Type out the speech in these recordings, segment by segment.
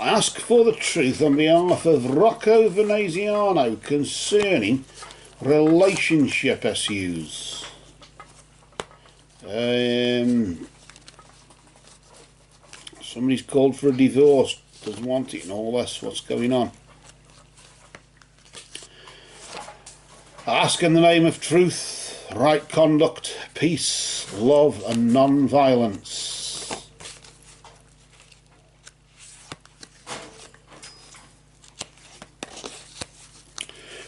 I ask for the truth on behalf of Rocco Venaziano concerning relationship issues. Somebody's called for a divorce, doesn't want it and all this. What's going on? I ask in the name of truth, right conduct, peace, love and non-violence.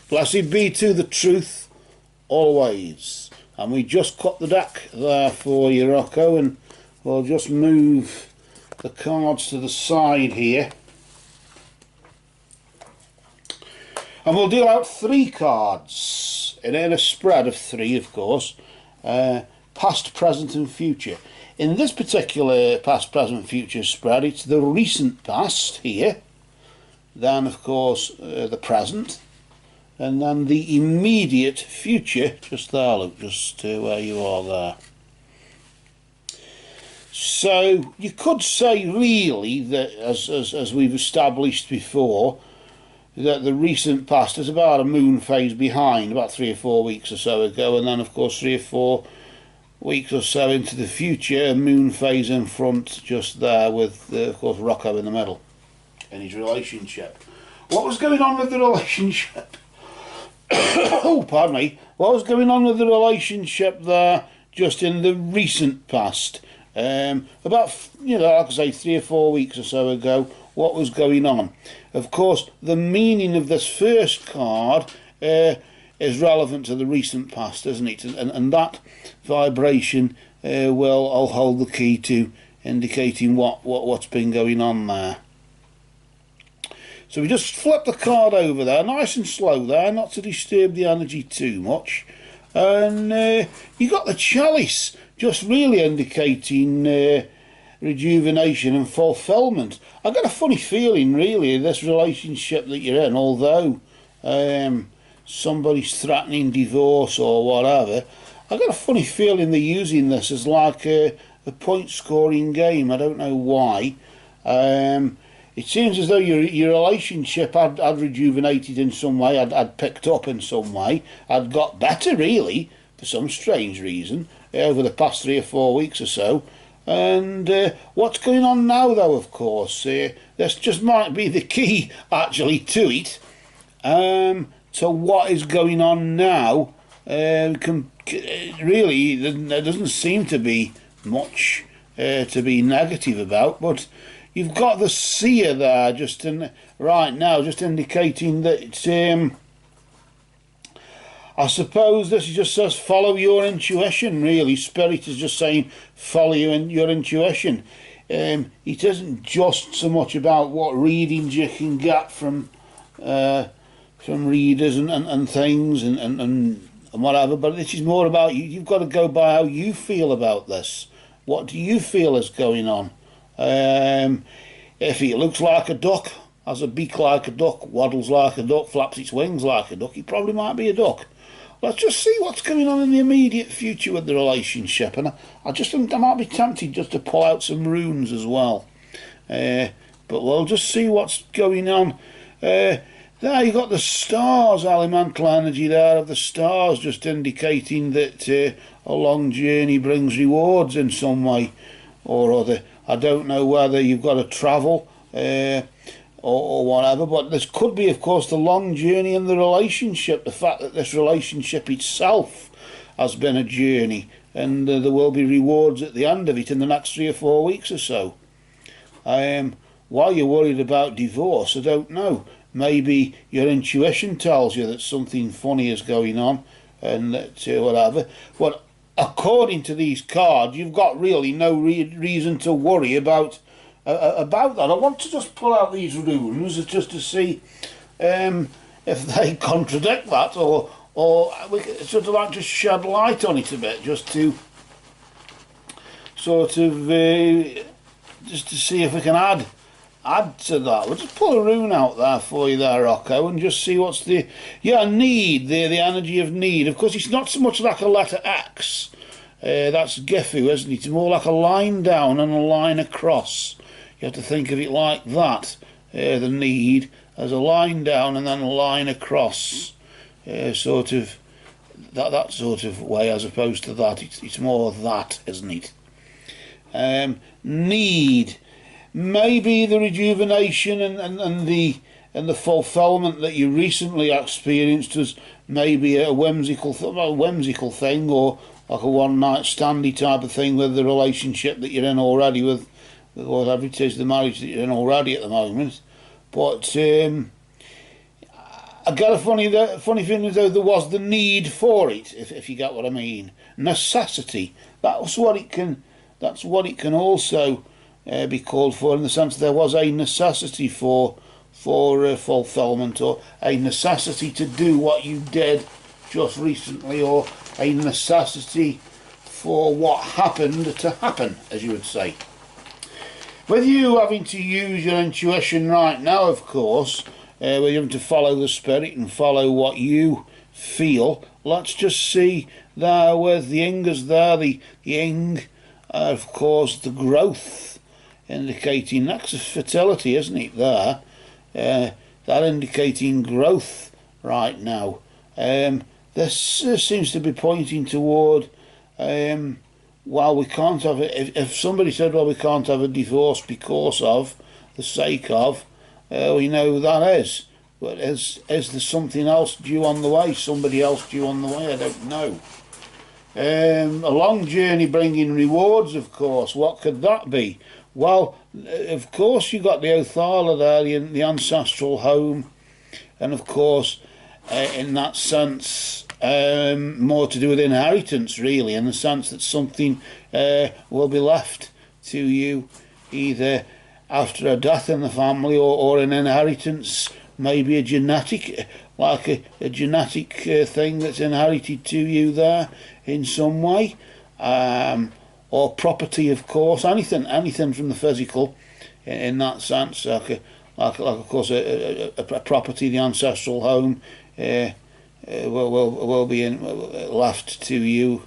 Blessed be to the truth always. And we just cut the deck there for you, Rocco, and we'll just move the cards to the side here. And we'll deal out 3 cards in a spread of 3, of course, past, present and future. In this particular past, present, future spread, it's the recent past here, then of course the present, and then the immediate future, just there, look, just where you are there. So you could say really that, as we've established before, that the recent past is about a moon phase behind, about 3 or 4 weeks or so ago, and then of course 3 or 4 weeks or so into the future, a moon phase in front just there with of course Rocco in the middle in his relationship. What was going on with the relationship? Oh, pardon me. What was going on with the relationship there just in the recent past? About, like I say, 3 or 4 weeks or so ago, what was going on? Of course, the meaning of this first card is relevant to the recent past, isn't it? And that vibration I'll hold the key to indicating what's been going on there. So we just flip the card over there, nice and slow there, not to disturb the energy too much. And you got the chalice, just really indicating rejuvenation and fulfilment. I got a funny feeling, really, this relationship that you're in, although somebody's threatening divorce or whatever, I got a funny feeling they're using this as like a point-scoring game. I don't know why. It seems as though your relationship had rejuvenated in some way, had picked up in some way, had got better, really, for some strange reason, over the past 3 or 4 weeks or so. And what's going on now, though, of course, this just might be the key, actually, to it. So what is going on now, really, there doesn't seem to be much to be negative about, but you've got the seer there just right now, just indicating that I suppose this just says follow your intuition, really. Spirit is just saying follow your intuition. It isn't just so much about what readings you can get from readers and things and whatever, but this is more about you. You've got to go by how you feel about this. What do you feel is going on? If he looks like a duck, has a beak like a duck, waddles like a duck, flaps its wings like a duck, he probably might be a duck. Let's just see what's going on in the immediate future with the relationship, and I might be tempted just to pull out some runes as well. But we'll just see what's going on. There you got the stars, elemental energy there of the stars, just indicating that a long journey brings rewards in some way or other. I don't know whether you've got to travel or whatever, but this could be, of course, the long journey in the relationship, the fact that this relationship itself has been a journey, and there will be rewards at the end of it in the next 3 or 4 weeks or so. Why you're worried about divorce, I don't know. Maybe your intuition tells you that something funny is going on, and that whatever. But according to these cards, you've got really no reason to worry about that. I want to just pull out these runes just to see if they contradict that, or we sort of like just shed light on it a bit, just to sort of just to see if we can add to that. We'll just pull a rune out there for you there, Rocco, and just see what's the need, the energy of need. Of course, it's not so much like a letter X. That's Gifu, isn't it? It's more like a line down and a line across. You have to think of it like that. the need as a line down and then a line across, sort of that sort of way, as opposed to that. It's more that, isn't it? Need, maybe the rejuvenation and the fulfilment that you recently experienced was maybe a whimsical thing, or like a one-night standy type of thing with the relationship that you're in already, with whatever it is, the marriage that you're in already at the moment. But I got a funny feeling as though there was the need for it, if you get what I mean. Necessity. That's what it can also be called for, in the sense there was a necessity for fulfilment, or a necessity to do what you did just recently, or a necessity for what happened to happen, as you would say. With you having to use your intuition right now, of course, where you're having to follow the spirit and follow what you feel, let's just see there with the Ingers there, the Ing, of course, the growth, indicating that's a fertility, isn't it, there? That indicating growth right now. This seems to be pointing toward, well, we can't have it. If somebody said, well, we can't have a divorce because of, the sake of, we know who that is. But is there something else due on the way? Somebody else due on the way? I don't know. A long journey bringing rewards, of course. What could that be? Well, of course, you got the Othala there, the ancestral home, and of course, in that sense, more to do with inheritance, really, in the sense that something will be left to you either after a death in the family, or an inheritance, maybe a genetic, like a genetic thing that's inherited to you there in some way, or property, of course, anything from the physical, in that sense, like of course a property, the ancestral home, will be left to you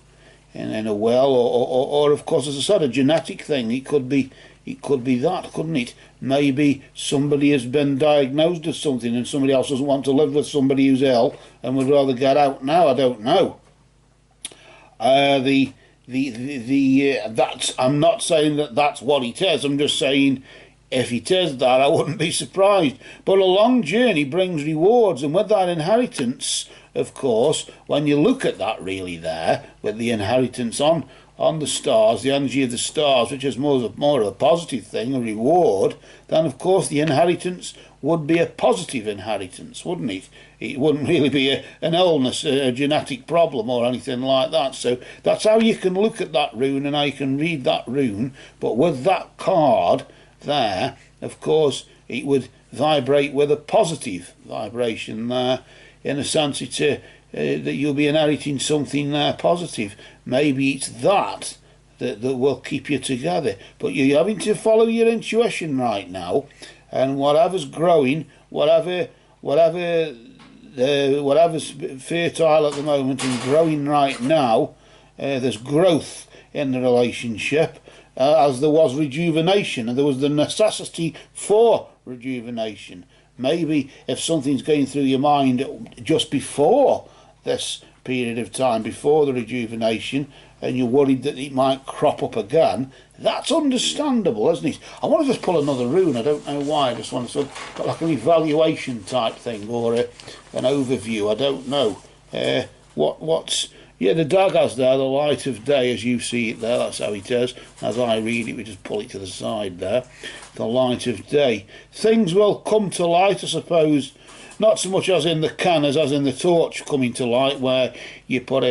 in a will, or of course, as I said, a genetic thing. It could be that, couldn't it? Maybe somebody has been diagnosed with something, and somebody else doesn't want to live with somebody who's ill and would rather get out now. I don't know. That's, I'm not saying that that's what it is. I'm just saying, if it is that, I wouldn't be surprised. But a long journey brings rewards, and with that inheritance, of course, when you look at that really there, with the inheritance on the stars, the energy of the stars, which is more of a positive thing, a reward, then of course the inheritance would be a positive inheritance, wouldn't it? It wouldn't really be an illness, a genetic problem or anything like that. So that's how you can look at that rune and how you can read that rune. But with that card there, of course, it would vibrate with a positive vibration there. In a sense, it's that you'll be inheriting something there positive. Maybe it's that will keep you together. But you're having to follow your intuition right now, and whatever's growing, whatever's fertile at the moment and growing right now, there's growth in the relationship, as there was rejuvenation, and there was the necessity for rejuvenation. Maybe if something's going through your mind just before this period of time, before the rejuvenation, and you're worried that it might crop up again, that's understandable, isn't it? I want to just pull another rune. I don't know why. I just want to sort of like an evaluation type thing, or an overview. I don't know. Yeah, the Daggers there, the light of day, as you see it there, that's how it is. As I read it, we just pull it to the side there. The light of day. Things will come to light, I suppose, not so much as in the can as in the torch coming to light, where you put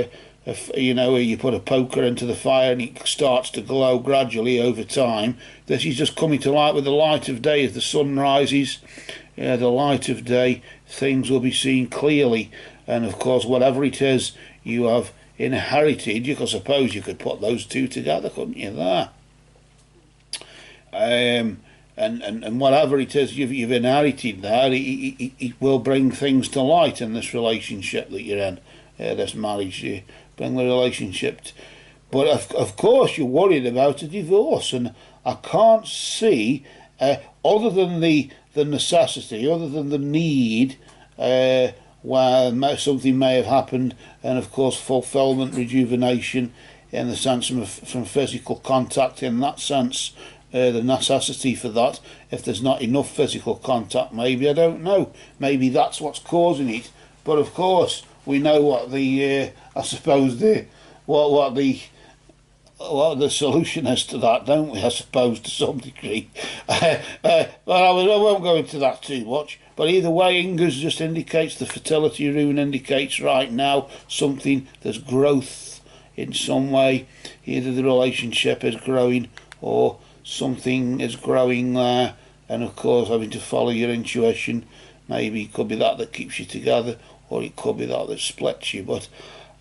you put a poker into the fire and it starts to glow gradually over time. This is just coming to light with the light of day. As the sun rises, the light of day, things will be seen clearly. And of course, whatever it is you have inherited, you could suppose you could put those two together, couldn't you, there? And whatever it is you've inherited there, it will bring things to light in this relationship that you're in, this marriage. You bring the relationship but of course you're worried about a divorce, and I can't see, other than the the necessity, other than the need, where something may have happened, and of course fulfilment, rejuvenation, in the sense from physical contact, in that sense, the necessity for that. If there's not enough physical contact, maybe, I don't know, maybe that's what's causing it. But of course we know what the I suppose what the solution is to that, don't we? I suppose, to some degree. But I won't go into that too much. But either way, Inga's just indicates the fertility rune indicates right now something, there's growth in some way. Either the relationship is growing or something is growing there. And of course, having to follow your intuition. Maybe it could be that keeps you together, or it could be that splits you. But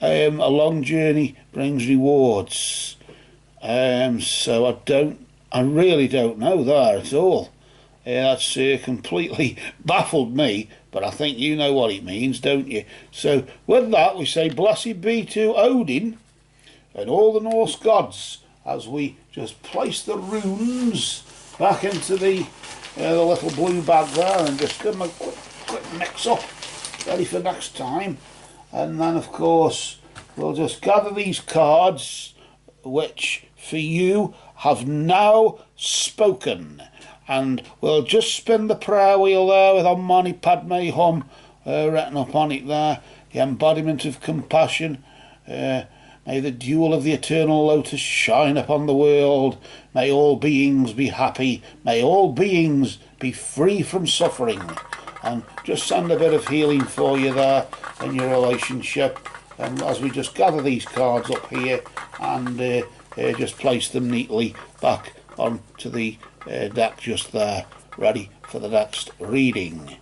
a long journey brings rewards. So I really don't know there at all. That's completely baffled me, but I think you know what it means, don't you? So with that, we say blessed be to Odin and all the Norse gods, as we just place the runes back into the little blue bag there, and just give them a quick mix up, ready for next time. And then of course we'll just gather these cards, which for you have now spoken, and we'll just spin the prayer wheel there with Om Mani Padme Hum written up on it there, the embodiment of compassion. May the jewel of the eternal lotus shine upon the world. May all beings be happy. May all beings be free from suffering. And just send a bit of healing for you there in your relationship. And as we just gather these cards up here and just place them neatly back onto the deck just there, ready for the next reading.